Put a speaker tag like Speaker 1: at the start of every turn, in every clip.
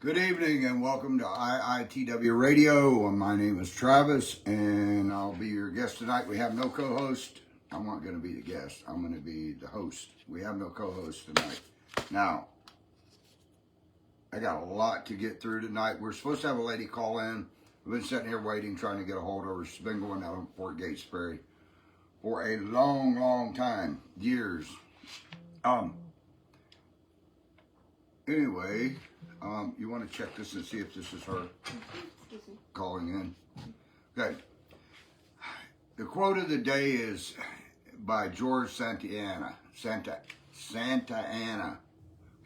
Speaker 1: Good evening and welcome to IITW Radio. My name is Travis and I'll be your guest tonight. We have no co-host. I'm not going to be the guest. I'm going to be the host. We have no co-host tonight. Now, I got a lot to get through tonight. We're supposed to have a lady call in. We've been sitting here waiting, trying to get a hold of her. She's been going out on Fort Gates, Ferry for a long, long time. Years. Anyway, you want to check this and see if this is her calling in? Okay. The quote of the day is by George Santa Anna.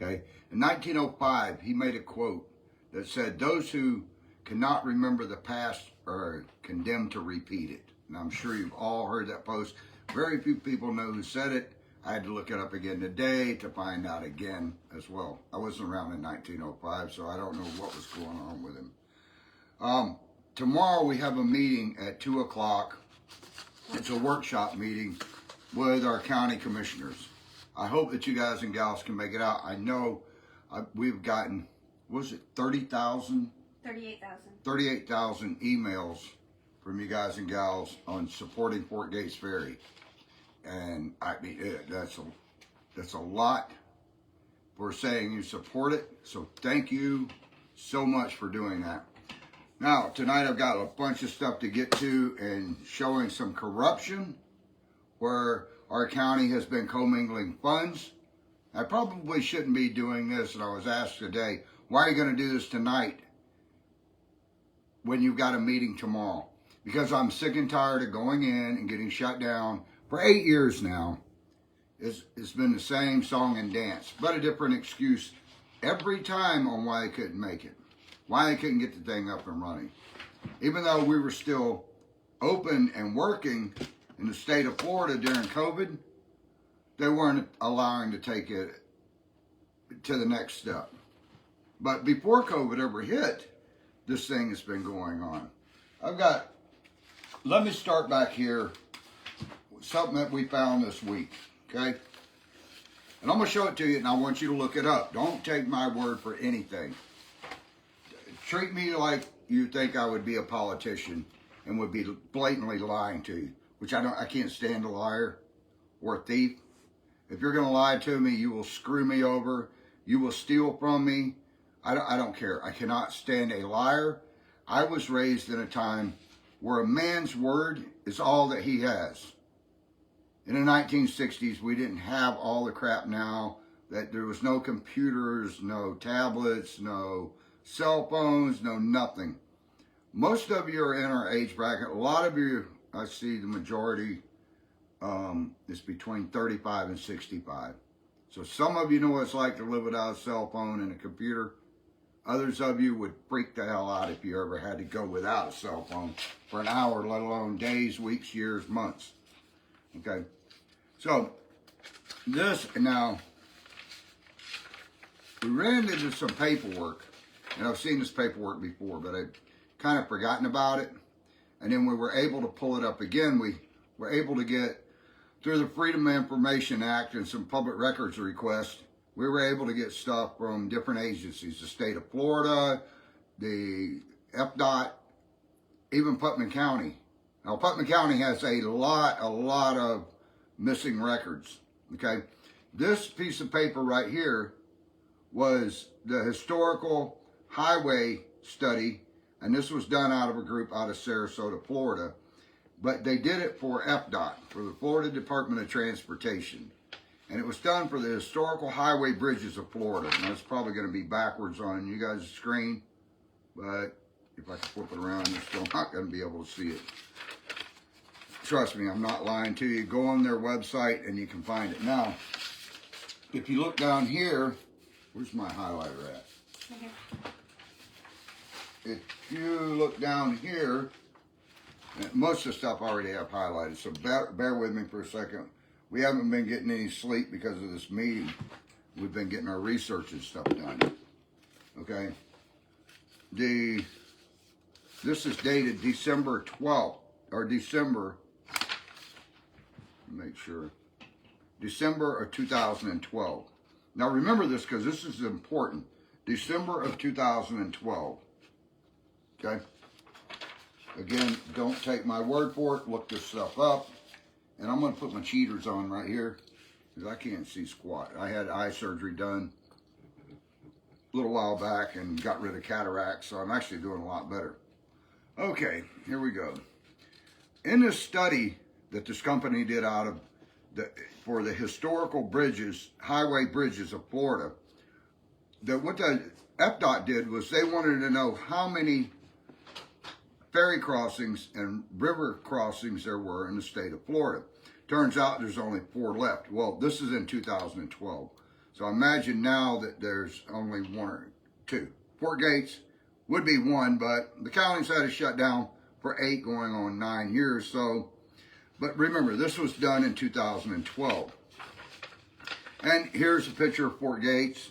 Speaker 1: Okay. In 1905, he made a quote that said, "Those who cannot remember the past are condemned to repeat it." And I'm sure you've all heard that post. Very few people know who said it. I had to look it up again today to find out again as well. I wasn't around in 1905, so I don't know what was going on with him. Tomorrow we have a meeting at 2 o'clock. It's a workshop meeting with our county commissioners. I hope that you guys and gals can make it out. I know we've gotten, was it 30,000?
Speaker 2: 38,000.
Speaker 1: 38,000 emails from you guys and gals on supporting Fort Gates Ferry. And I mean, that's a lot for saying you support it. So thank you so much for doing that. Now, tonight I've got a bunch of stuff to get to and showing some corruption where our county has been commingling funds. I probably shouldn't be doing this, and I was asked today, why are you going to do this tonight when you've got a meeting tomorrow? Because I'm sick and tired of going in and getting shut down. For 8 years now, it's been the same song and dance, but a different excuse every time on why they couldn't make it, why they couldn't get the thing up and running. Even though we were still open and working in the state of Florida during COVID, they weren't allowing to take it to the next step. But before COVID ever hit, this thing has been going on. Let me start back here. Something that we found this week, okay? And I'm going to show it to you, and I want you to look it up. Don't take my word for anything. Treat me like you think I would be a politician and would be blatantly lying to you, which I can't stand a liar or a thief. If you're going to lie to me, you will screw me over. You will steal from me. I don't care. I cannot stand a liar. I was raised in a time where a man's word is all that he has. In the 1960s, we didn't have all the crap now, that there was no computers, no tablets, no cell phones, no nothing. Most of you are in our age bracket. A lot of you, I see the majority is between 35 and 65. So some of you know what it's like to live without a cell phone and a computer. Others of you would freak the hell out if you ever had to go without a cell phone for an hour, let alone days, weeks, years, months. Okay? So, now, we ran into some paperwork, and I've seen this paperwork before, but I'd kind of forgotten about it. And then we were able to pull it up again. We were able to get, through the Freedom of Information Act and some public records requests, we were able to get stuff from different agencies, the state of Florida, the FDOT, even Putnam County. Now, Putnam County has a lot of missing records, okay? This piece of paper right here was the historical highway study, and this was done out of a group out of Sarasota, Florida, but they did it for FDOT, for the Florida Department of Transportation, and it was done for the historical highway bridges of Florida. Now, it's probably going to be backwards on you guys' screen, but if I can flip it around, you're still not going to be able to see it. Trust me, I'm not lying to you. Go on their website and you can find it. Now, if you look down here, where's my highlighter at? Okay. If you look down here, most of the stuff I already have highlighted, so bear with me for a second. We haven't been getting any sleep because of this meeting. We've been getting our research and stuff done. Okay? This is dated December 12th, or December, make sure, December of 2012. Now remember this because this is important. December of 2012. Okay? Again, don't take my word for it. Look this stuff up. And I'm going to put my cheaters on right here because I can't see squat. I had eye surgery done a little while back and got rid of cataracts, so I'm actually doing a lot better. Okay, here we go. In this study that this company did for the historical bridges, highway bridges of Florida, what the FDOT did was they wanted to know how many ferry crossings and river crossings there were in the state of Florida. Turns out there's only 4 left. Well, this is in 2012. So imagine now that there's only 1 or 2. Fort Gates would be 1, but the county's had it shut down for 8 going on 9 years. So, but remember, this was done in 2012. And here's a picture of Fort Gates.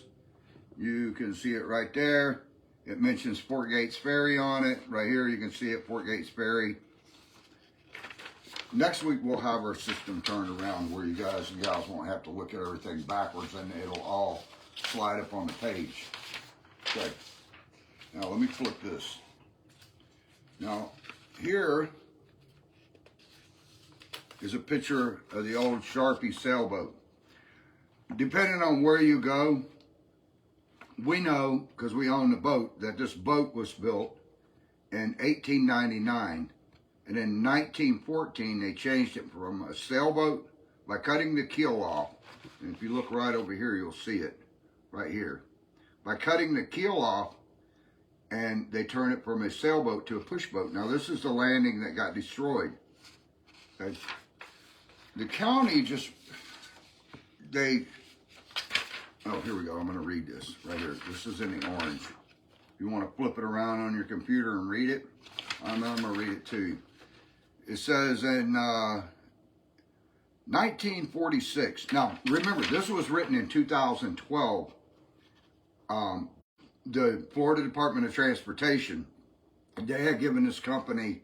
Speaker 1: You can see it right there. It mentions Fort Gates Ferry on it. Right here, you can see it, Fort Gates Ferry. Next week, we'll have our system turned around where you guys won't have to look at everything backwards and it'll all slide up on the page. Okay. Now, let me flip this. Now, here is a picture of the old Sharpie sailboat. Depending on where you go, we know, because we own the boat, that this boat was built in 1899. And in 1914, they changed it from a sailboat by cutting the keel off. And if you look right over here, you'll see it right here. By cutting the keel off, and they turn it from a sailboat to a push boat. Now, this is the landing that got destroyed. Okay. The county oh, here we go. I'm going to read this right here. This is in the orange. If you want to flip it around on your computer and read it, I'm going to read it to you. It says in 1946. Now, remember, this was written in 2012. The Florida Department of Transportation, they had given this company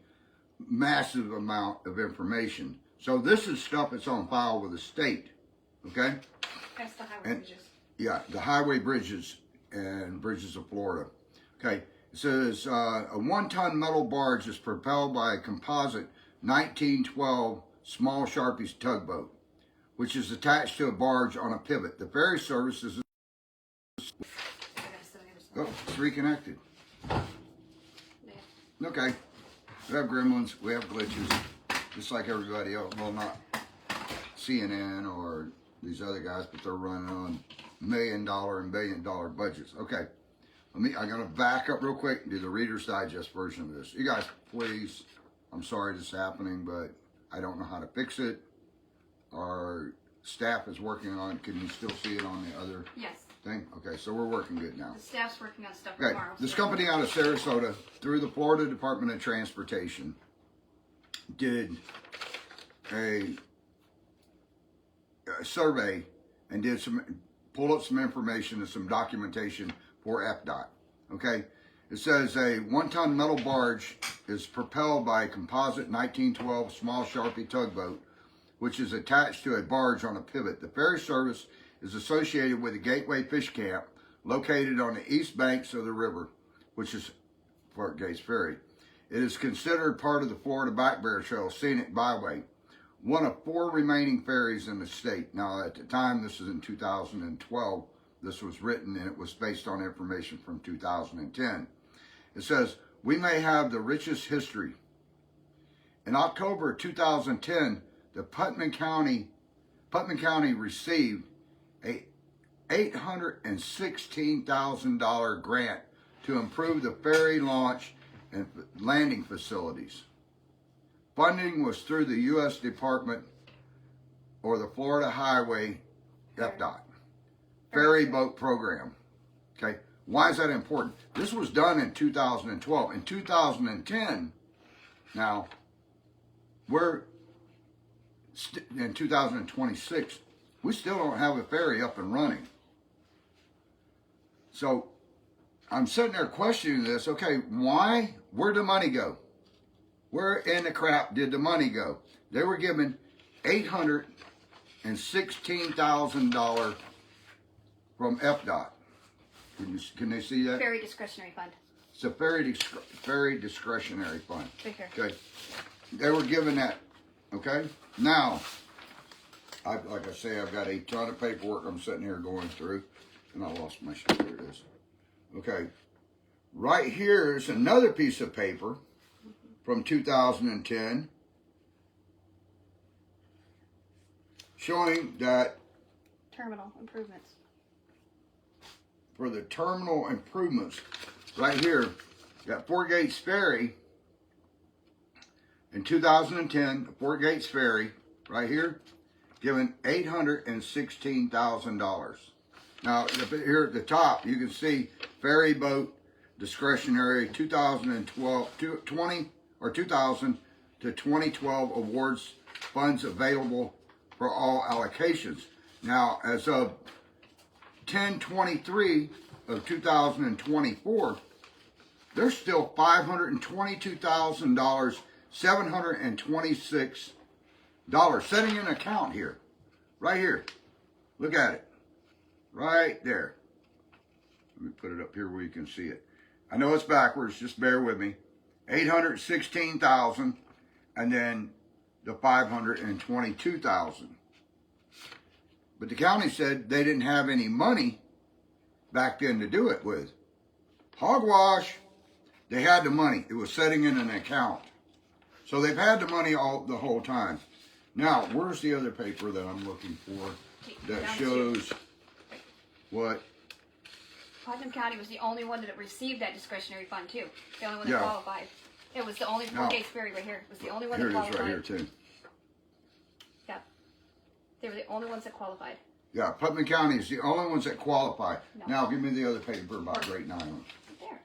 Speaker 1: massive amount of information. So this is stuff that's on file with the state, okay?
Speaker 2: That's the highway bridges.
Speaker 1: Yeah, the highway bridges and bridges of Florida. Okay, it says a 1-ton metal barge is propelled by a composite 1912 small Sharpie tugboat, which is attached to a barge on a pivot. The ferry service is... Oh, it's reconnected. Yeah. Okay. We have gremlins, we have glitches, just like everybody else. Well, not CNN or these other guys, but they're running on $1 million and $1 billion budgets. Okay. I'm going to back up real quick and do the Reader's Digest version of this. You guys, please, I'm sorry this is happening, but I don't know how to fix it. Our staff is working on it. Can you still see it on the other...
Speaker 2: Yes.
Speaker 1: Thing? Okay, so we're working good now.
Speaker 2: The staff's working on stuff
Speaker 1: okay.
Speaker 2: tomorrow.
Speaker 1: This company out of Sarasota, through the Florida Department of Transportation, did a survey and pulled up some information and some documentation for FDOT. Okay, it says a 1-ton metal barge is propelled by a composite 1912 small Sharpie tugboat, which is attached to a barge on a pivot. The ferry service is associated with the Gateway Fish Camp, located on the east banks of the river, which is Fort Gates Ferry. It is considered part of the Florida Back Bear Trail Scenic Byway, one of 4 remaining ferries in the state. Now, at the time, this is in 2012, this was written, and it was based on information from 2010. It says, we may have the richest history. In October 2010, the Putnam County received a $816,000 grant to improve the ferry launch and landing facilities. Funding was through the U.S. Department or the Florida Highway FDOT ferry boat program. Okay, why is that important? This was done in 2012. In 2010, now we're in 2026. We still don't have a ferry up and running. So I'm sitting there questioning this. Okay, why? Where'd the money go? Where in the crap did the money go? They were given $816,000 from FDOT. Can they see that?
Speaker 2: Ferry discretionary fund.
Speaker 1: It's a Ferry discretionary fund.
Speaker 2: Right here.
Speaker 1: Okay. They were given that. Okay. Now, like I say, I've got a ton of paperwork I'm sitting here going through, and I lost my sheet. There it is. Okay. Right here is another piece of paper from 2010 showing that
Speaker 2: Terminal improvements.
Speaker 1: for the terminal improvements, right here, got Fort Gates Ferry in 2010, Fort Gates Ferry, right here, given $816,000. Now, here at the top, you can see ferry boat discretionary 2012, 20 or 2000 to 2012 awards funds available for all allocations. Now, as of 10/23 of 2024, there's still $522,000, $726 sitting in an account here, right here. Look at it, right there. Let me put it up here where you can see it. I know it's backwards, just bear with me. 816,000 and then the 522,000. But the county said they didn't have any money back then to do it with. Hogwash. They had the money. It was sitting in an account. So they've had the money the whole time. Now, where's the other paper that I'm looking for that shows what?
Speaker 2: Putnam County was the only one that received that discretionary fund too. The only one that qualified. It was the only Fort Gates Ferry right here. It was the only one that qualified.
Speaker 1: Here it is right here too.
Speaker 2: Yeah. They were the only ones that qualified.
Speaker 1: Yeah, Putnam County is the only ones that qualify.
Speaker 2: No.
Speaker 1: Now, give me the other paper about Great Island.
Speaker 2: Right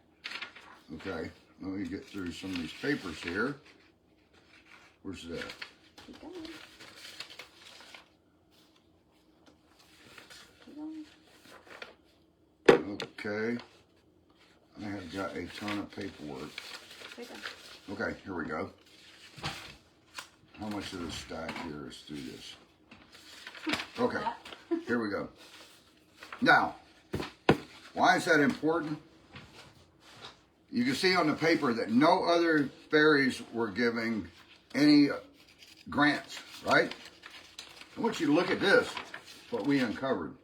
Speaker 2: there.
Speaker 1: Okay, let me get through some of these papers here. Where's that?
Speaker 2: Keep going. Keep going.
Speaker 1: Okay, I have got a ton of paperwork.
Speaker 2: Right there.
Speaker 1: Okay, here we go. How much of the stack here is through this? Okay, here we go. Now, why is that important? You can see on the paper that no other ferries were giving any grants, right? I want you to look at this, what we uncovered.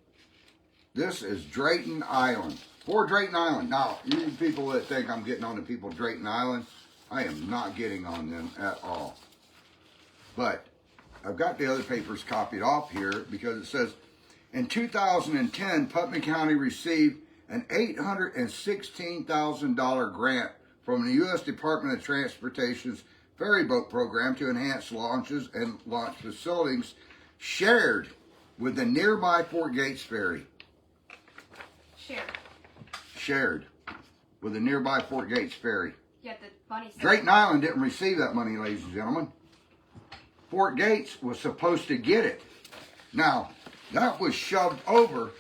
Speaker 1: This is Drayton Island. For Drayton Island. Now, you people that think I'm getting on the people of Drayton Island, I am not getting on them at all. But I've got the other papers copied off here because it says, in 2010, Putnam County received an $816,000 grant from the U.S. Department of Transportation's ferry boat program to enhance launches and launch facilities shared with the nearby Fort Gates Ferry. Shared with the nearby Fort Gates Ferry.
Speaker 2: Yeah, the money.
Speaker 1: Drayton Island didn't receive that money, ladies and gentlemen. Fort Gates was supposed to get it. Now, that was shoved over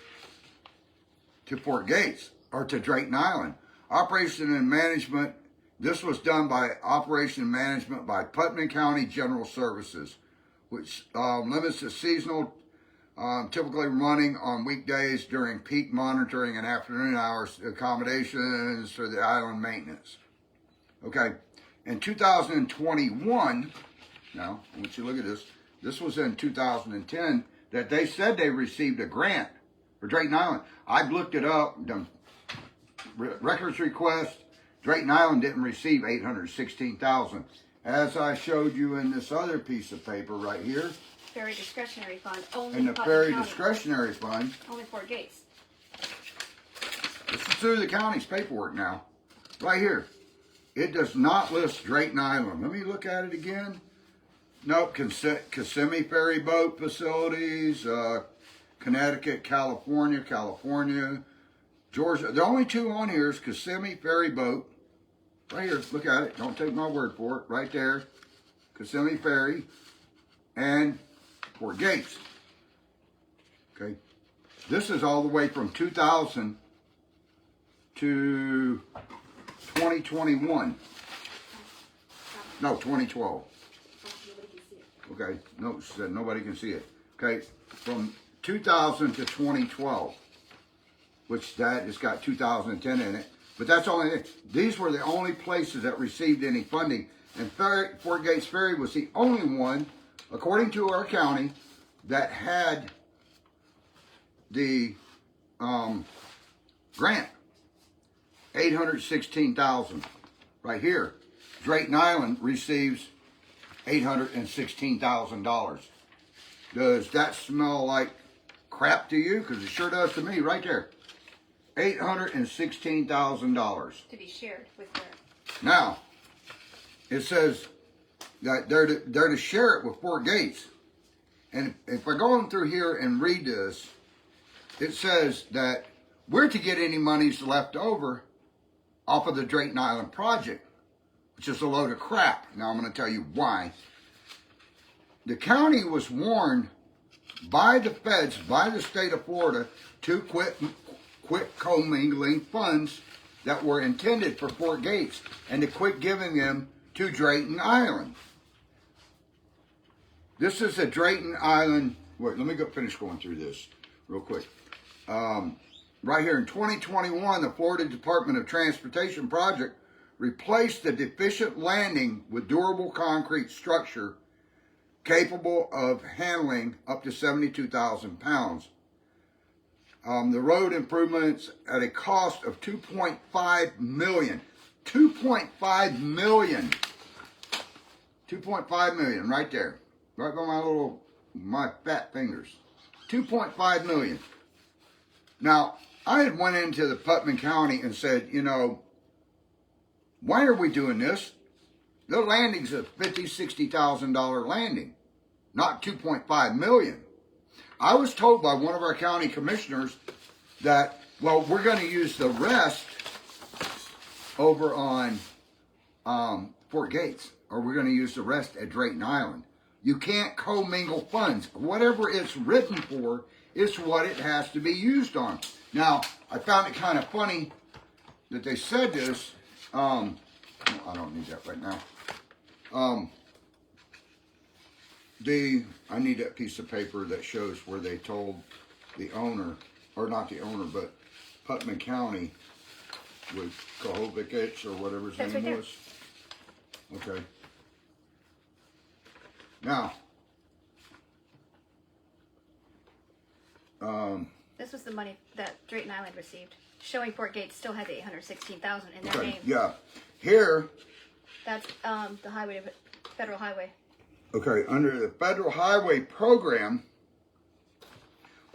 Speaker 1: to Fort Gates, or to Drayton Island. Operation and management, this was done by operation and management by Putnam County General Services, which limits the seasonal, typically running on weekdays during peak monitoring and afternoon hours, accommodations for the island maintenance. Okay, in 2021, now, I want you to look at this. This was in 2010 that they said they received a grant for Drayton Island. I've looked it up, done records request. Drayton Island didn't receive $816,000. As I showed you in this other piece of paper right here.
Speaker 2: Ferry discretionary fund. Only
Speaker 1: In the
Speaker 2: Putnam
Speaker 1: Ferry
Speaker 2: County.
Speaker 1: discretionary fund.
Speaker 2: Only Fort Gates.
Speaker 1: This is through the county's paperwork now. Right here. It does not list Drayton Island. Let me look at it again. Nope, Kissimmee Ferry Boat Facilities, Connecticut, California, Georgia. The only two on here is Kissimmee Ferry Boat. Right here, look at it. Don't take my word for it. Right there. Kissimmee Ferry and Fort Gates. Okay. This is all the way from 2000 to 2021. No, 2012. Okay, no, she said nobody can see it. Okay, from 2000 to 2012. which that has got 2010 in it. But that's only, these were the only places that received any funding. And Fort Gates Ferry was the only one, according to our county, that had the grant. $816,000 right here. Drayton Island receives $816,000. Does that smell like crap to you? Because it sure does to me right there. $816,000.
Speaker 2: To be shared with her.
Speaker 1: Now, it says that they're to share it with Fort Gates. And if I go through here and read this, it says that we're to get any monies left over off of the Drayton Island project, which is a load of crap. Now I'm going to tell you why. The county was warned by the feds, by the state of Florida, to quit commingling funds that were intended for Fort Gates and to quit giving them to Drayton Island. This is a Drayton Island. Wait, let me go finish going through this real quick. Right here in 2021, the Florida Department of Transportation project replaced the deficient landing with durable concrete structure capable of handling up to 72,000 pounds. The road improvements at a cost of $2.5 million. $2.5 million. $2.5 million right there. Right by my fat fingers. $2.5 million. Now, I had went into the Putnam County and said, you know, why are we doing this? The landing's a $50,000, $60,000 landing, not $2.5 million. I was told by one of our county commissioners that, well, we're going to use the rest over on Fort Gates, or we're going to use the rest at Drayton Island. You can't commingle funds. Whatever it's written for is what it has to be used on. Now, I found it kind of funny that they said this. I don't need that right now. I need that piece of paper that shows where they told the owner, or not the owner, but Putnam County with Savefortgates or whatever his name was. Okay. Now,
Speaker 2: this was the money that Drayton Island received, showing Fort Gates still had the $816,000 in their name.
Speaker 1: Yeah. Here.
Speaker 2: That's the highway, federal highway.
Speaker 1: Okay, under the federal highway program.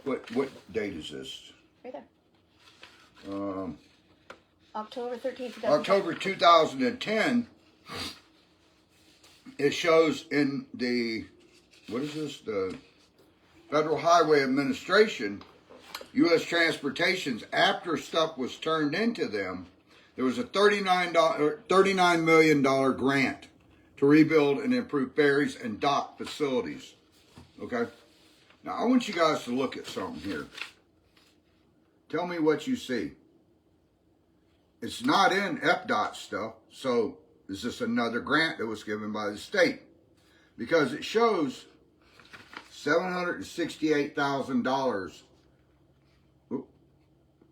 Speaker 1: What date is this?
Speaker 2: Right there. October 13th, 2010.
Speaker 1: October 2010. It shows in the, what is this? The Federal Highway Administration, U.S. Transportation's, after stuff was turned into them, there was a $39 million grant to rebuild and improve ferries and dock facilities. Okay? Now, I want you guys to look at something here. Tell me what you see. It's not in FDOT stuff, so is this another grant that was given by the state? Because it shows $768,000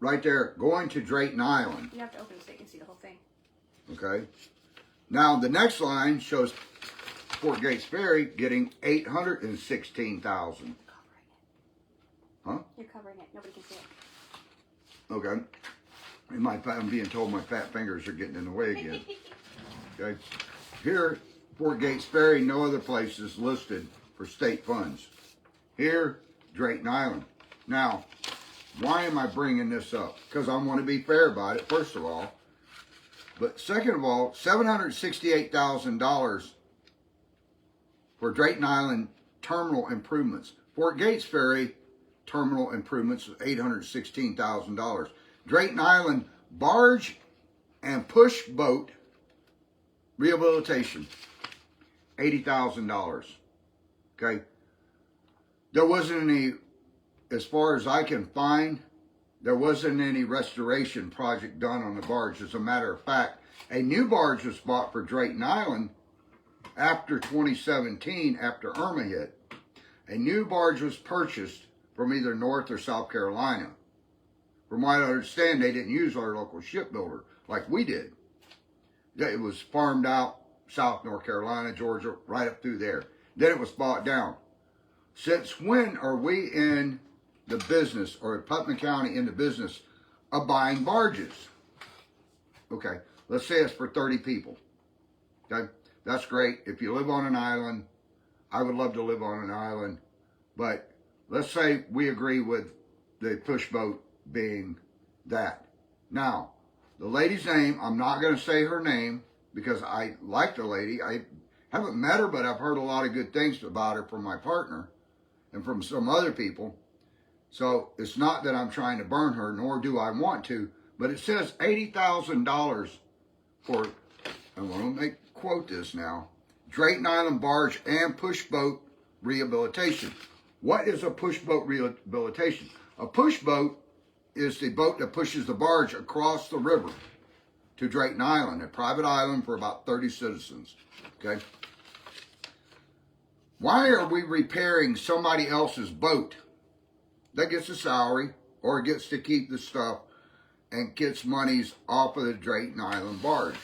Speaker 1: right there going to Drayton Island.
Speaker 2: You have to open it so you can see the whole thing.
Speaker 1: Okay. Now the next line shows Fort Gates Ferry getting $816,000. Huh?
Speaker 2: You're covering it. Nobody can see it.
Speaker 1: Okay. I'm being told my fat fingers are getting in the way again. Okay. Here, Fort Gates Ferry, no other place is listed for state funds. Here, Drayton Island. Now, why am I bringing this up? Because I want to be fair about it, first of all. But second of all, $768,000 for Drayton Island terminal improvements. Fort Gates Ferry terminal improvements was $816,000. Drayton Island barge and push boat rehabilitation, $80,000. Okay. There wasn't any, as far as I can find, there wasn't any restoration project done on the barge. As a matter of fact, a new barge was bought for Drayton Island after 2017, after Irma hit. A new barge was purchased from either North or South Carolina. From what I understand, they didn't use our local shipbuilder like we did. It was farmed out South North Carolina, Georgia, right up through there. Then it was bought down. Since when are we in the business, or Putnam County in the business of buying barges? Okay, let's say it's for 30 people. Okay, that's great. If you live on an island, I would love to live on an island. But let's say we agree with the push boat being that. Now, the lady's name, I'm not going to say her name because I like the lady. I haven't met her, but I've heard a lot of good things about her from my partner and from some other people. So it's not that I'm trying to burn her, nor do I want to, but it says $80,000 for, I want to quote this now, Drayton Island barge and push boat rehabilitation. What is a push boat rehabilitation? A push boat is the boat that pushes the barge across the river to Drayton Island, a private island for about 30 citizens. Okay? Why are we repairing somebody else's boat that gets a salary or gets to keep the stuff and gets monies off of the Drayton Island barge?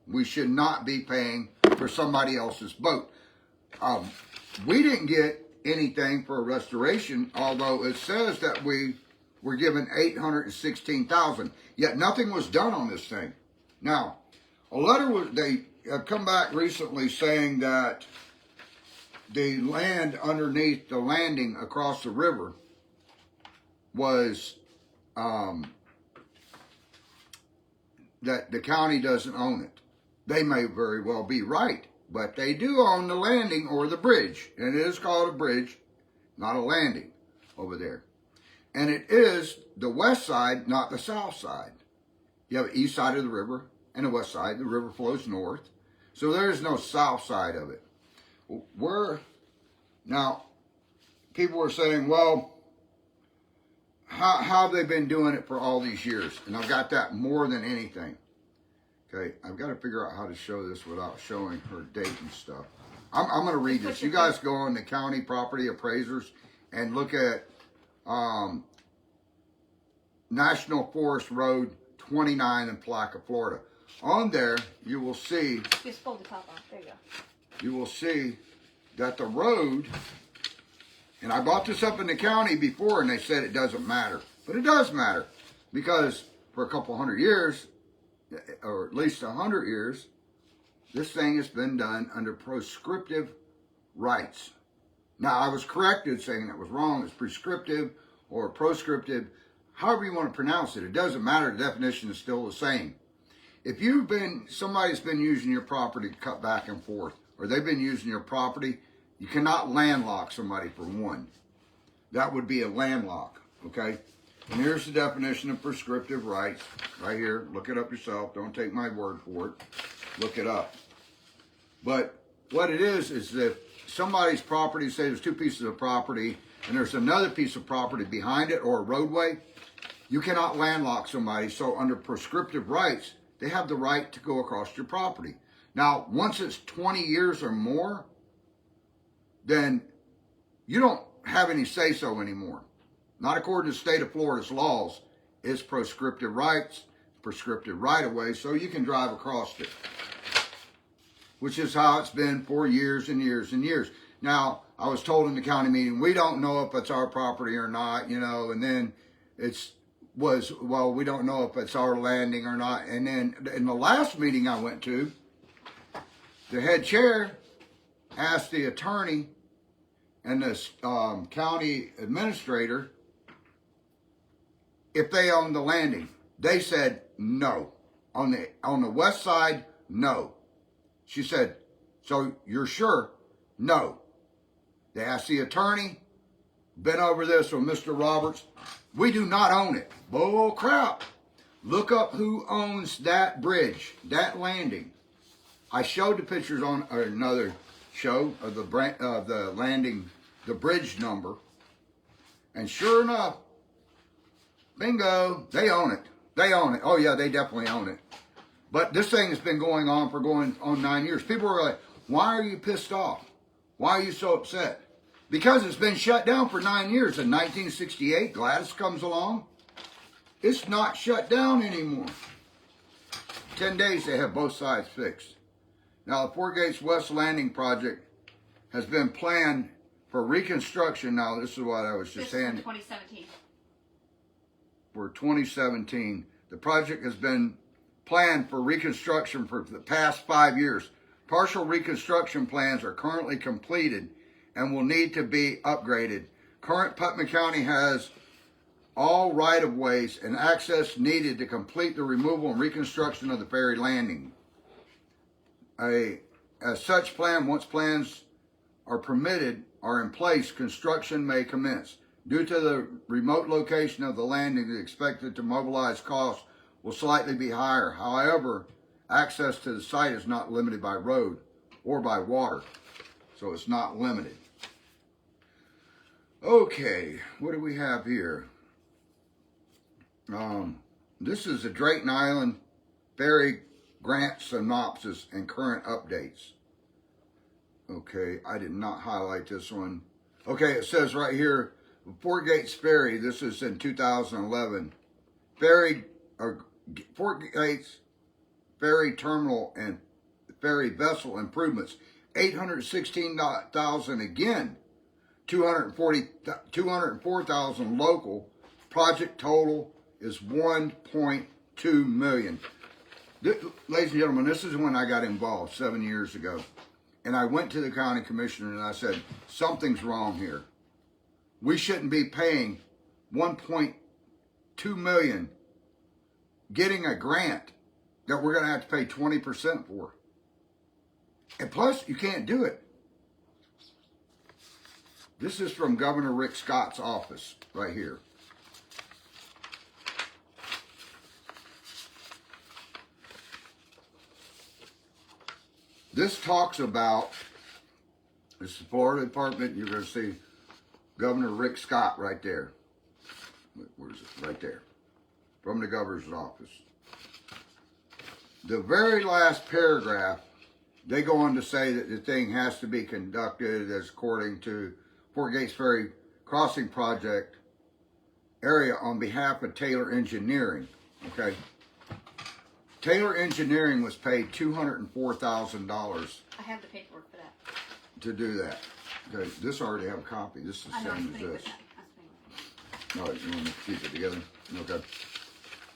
Speaker 1: We should not be paying for somebody else's boat. We didn't get anything for a restoration, although it says that we were given $816,000. Yet nothing was done on this thing. Now, a letter was, they have come back recently saying that the land underneath the landing across the river was that the county doesn't own it. They may very well be right, but they do own the landing or the bridge, and it is called a bridge, not a landing over there. And it is the west side, not the south side. You have the east side of the river and the west side. The river flows north, so there is no south side of it. Now, people were saying, well, how have they been doing it for all these years? And I've got that more than anything. Okay, I've got to figure out how to show this without showing her date and stuff. I'm going to read this. You guys go on the county property appraisers and look at National Forest Road 29 in Placa, Florida. On there, you will see...
Speaker 2: Just fold the top off. There you go.
Speaker 1: You will see that the road... And I brought this up in the county before, and they said it doesn't matter. But it does matter. Because for a couple hundred years, or at least 100 years, this thing has been done under prescriptive rights. Now, I was corrected saying that was wrong. It's prescriptive or proscriptive. However you want to pronounce it, it doesn't matter. The definition is still the same. If somebody's been using your property to cut back and forth, or they've been using your property, you cannot landlock somebody for one. That would be a landlock, okay? And here's the definition of prescriptive rights, right here. Look it up yourself. Don't take my word for it. Look it up. But what it is that somebody's property, say there's two pieces of property, and there's another piece of property behind it, or a roadway, you cannot landlock somebody. So under prescriptive rights, they have the right to go across your property. Now, once it's 20 years or more, then you don't have any say-so anymore. Not according to the state of Florida's laws. It's prescriptive rights, prescriptive right-of-way, so you can drive across it. Which is how it's been for years and years and years. Now, I was told in the county meeting, we don't know if it's our property or not, and then well, we don't know if it's our landing or not. And then in the last meeting I went to, the head chair asked the attorney and the county administrator if they own the landing. They said no. On the west side, no. She said, so you're sure? No. They asked the attorney, been over this with Mr. Roberts. We do not own it. Bull crap. Look up who owns that bridge, that landing. I showed the pictures on another show of the landing, the bridge number. And sure enough, bingo, they own it. They own it. Oh yeah, they definitely own it. But this thing has been going on 9 years. People are like, why are you pissed off? Why are you so upset? Because it's been shut down for 9 years. In 1968, Gladys comes along. It's not shut down anymore. 10 days they have both sides fixed. Now the Fort Gates West Landing project has been planned for reconstruction. Now this is what I was just saying.
Speaker 2: 2017.
Speaker 1: For 2017, the project has been planned for reconstruction for the past 5 years. Partial reconstruction plans are currently completed and will need to be upgraded. Current Putnam County has all right-of-ways and access needed to complete the removal and reconstruction of the ferry landing. As such plan, once plans are permitted, are in place, construction may commence. Due to the remote location of the landing, the expected to mobilize costs will slightly be higher. However, access to the site is not limited by road or by water, so it's not limited. Okay, what do we have here? This is the Drayton Island Ferry grant synopsis and current updates. Okay, I did not highlight this one. Okay, it says right here, Fort Gates Ferry, this is in 2011. Fort Gates Ferry Terminal and Ferry Vessel Improvements, $816,000 again, $204,000 local. Project total is $1.2 million. Ladies and gentlemen, this is when I got involved 7 years ago. And I went to the county commissioner and I said, something's wrong here. We shouldn't be paying $1.2 million getting a grant that we're going to have to pay 20% for. And plus, you can't do it. This is from Governor Rick Scott's office right here. This talks about, this is the Florida Department, you're going to see Governor Rick Scott right there. Where is it? Right there. From the governor's office. The very last paragraph, they go on to say that the thing has to be conducted as according to Fort Gates Ferry Crossing Project area on behalf of Taylor Engineering. Okay. Taylor Engineering was paid $204,000.
Speaker 2: I have the paperwork for that.
Speaker 1: To do that. Okay, this already have a copy. This is the same as this. All right, you want to keep it together? Okay.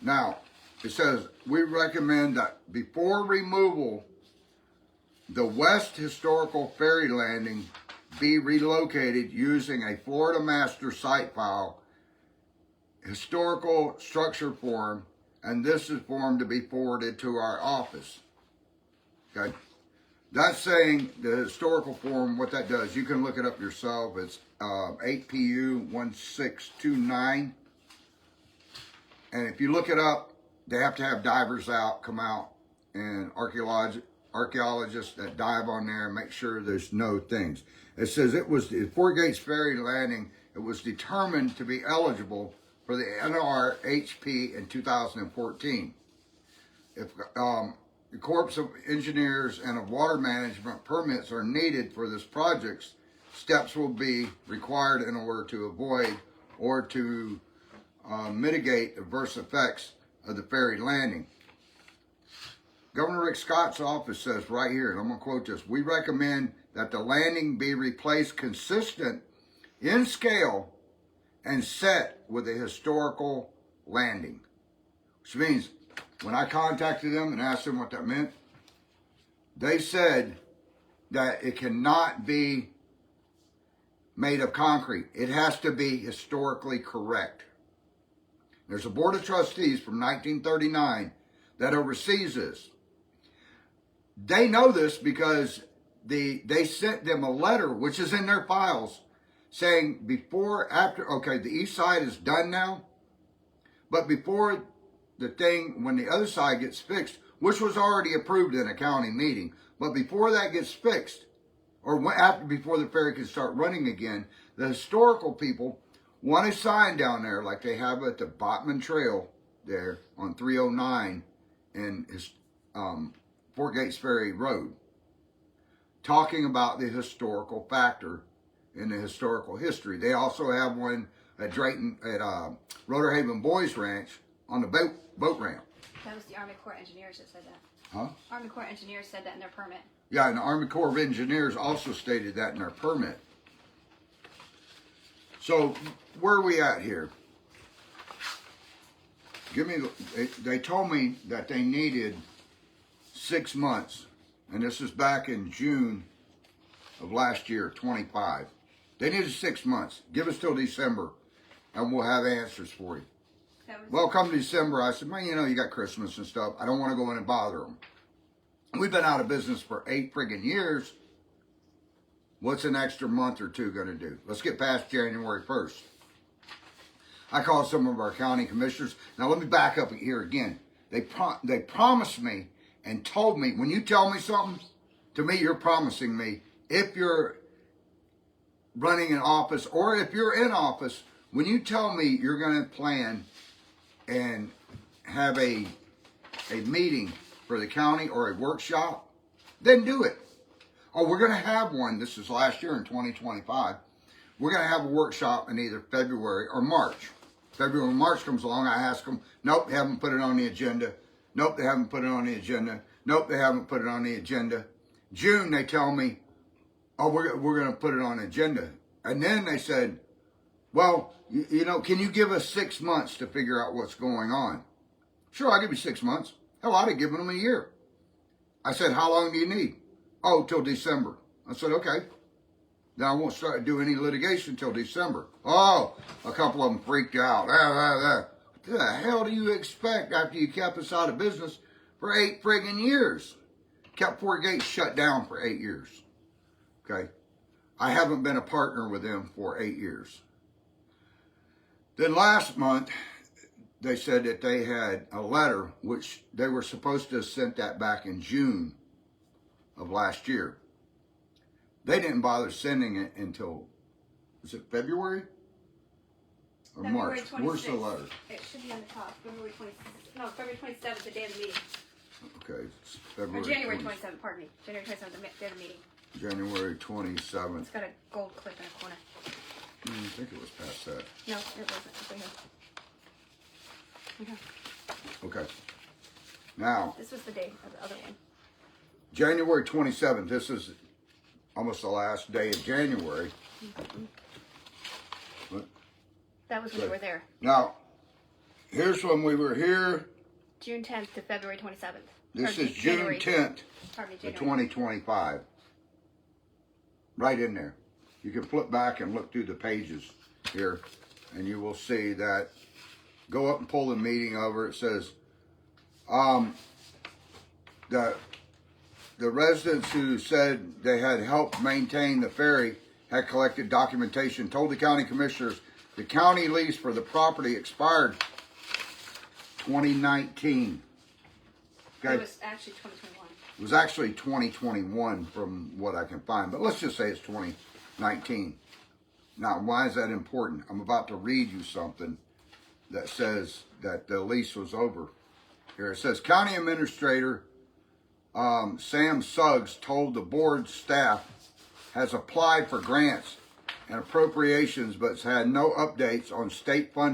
Speaker 1: Now, it says, we recommend that before removal, the West Historical Ferry Landing be relocated using a Florida Master Site File, historical structure form, and this is form to be forwarded to our office. Okay? That's saying the historical form, what that does, you can look it up yourself. It's 8PU 1629. And if you look it up, they have to have divers come out, and archaeologists that dive on there and make sure there's no things. It says it was the Fort Gates Ferry Landing, it was determined to be eligible for the NRHP in 2014. If the Corps of Engineers and of Water Management permits are needed for this project, steps will be required in order to avoid or to mitigate adverse effects of the ferry landing. Governor Rick Scott's office says right here, and I'm going to quote this, we recommend that the landing be replaced consistent in scale and set with a historical landing. Which means, when I contacted them and asked them what that meant, they said that it cannot be made of concrete. It has to be historically correct. There's a board of trustees from 1939 that oversees this. They know this because they sent them a letter, which is in their files, saying okay, the east side is done now, but before the thing, when the other side gets fixed, which was already approved in a county meeting, but before that gets fixed, or before the ferry can start running again, the historical people want a sign down there like they have at the Botman Trail there on 309 and Fort Gates Ferry Road, talking about the historical factor in the historical history. They also have one at Drayton, at Roder Haven Boys Ranch, on the boat ramp.
Speaker 2: That was the Army Corps of Engineers that said that.
Speaker 1: Huh?
Speaker 2: Army Corps of Engineers said that in their permit.
Speaker 1: Yeah, and the Army Corps of Engineers also stated that in their permit. So, where are we at here? They told me that they needed 6 months, and this is back in June of last year, 25. They needed 6 months. Give us till December, and we'll have answers for you. Well, come December, I said, man, you know, you got Christmas and stuff. I don't want to go in and bother them. We've been out of business for 8 friggin' years. What's an extra month or two going to do? Let's get past January 1st. I called some of our county commissioners. Now, let me back up here again. They promised me and told me, when you tell me something, to me, you're promising me, if you're running an office or if you're in office, when you tell me you're going to plan and have a meeting for the county or a workshop, then do it. Oh, we're going to have one. This is last year in 2025. We're going to have a workshop in either February or March. February or March comes along, I ask them, nope, they haven't put it on the agenda. Nope, they haven't put it on the agenda. Nope, they haven't put it on the agenda. June, they tell me, oh, we're going to put it on the agenda. And then they said, well, you know, can you give us 6 months to figure out what's going on? Sure, I'll give you 6 months. Hell, I'd have given them a year. I said, how long do you need? Oh, till December. I said, okay. Then I won't start to do any litigation till December. Oh, a couple of them freaked out. What the hell do you expect after you kept us out of business for 8 friggin' years? Kept Ferry shut down for 8 years. Okay? I haven't been a partner with them for 8 years. Then last month, they said that they had a letter, which they were supposed to have sent that back in June of last year. They didn't bother sending it until, is it February? Or
Speaker 2: February
Speaker 1: March?
Speaker 2: 26th.
Speaker 1: Where's the letter?
Speaker 2: It should be on the top. February 26th. No, February 27th, the day of the meeting.
Speaker 1: Okay, it's
Speaker 2: Or
Speaker 1: February.
Speaker 2: January 27th, pardon me. January 27th, the day of the meeting.
Speaker 1: January 27th.
Speaker 2: It's got a gold clip in the corner.
Speaker 1: I think it was past that.
Speaker 2: No, it wasn't. It's right here.
Speaker 1: Okay. Now,
Speaker 2: This was the day of the other one.
Speaker 1: January 27th. This is almost the last day of January. But,
Speaker 2: That was when we were there.
Speaker 1: now, here's when we were here.
Speaker 2: June 10th to February 27th.
Speaker 1: This
Speaker 2: Or
Speaker 1: is June
Speaker 2: January.
Speaker 1: 10th
Speaker 2: Pardon me,
Speaker 1: to
Speaker 2: January.
Speaker 1: 2025. Right in there. You can flip back and look through the pages here, and you will see that. Go up and pull the meeting over. It says, the residents who said they had helped maintain the ferry had collected documentation, told the county commissioners the county lease for the property expired 2019. Okay?
Speaker 2: It was actually 2021.
Speaker 1: It was actually 2021 from what I can find, but let's just say it's 2019. Now, why is that important? I'm about to read you something that says that the lease was over. Here it says, County Administrator Sam Suggs told the board staff has applied for grants and appropriations but has had no updates on state funding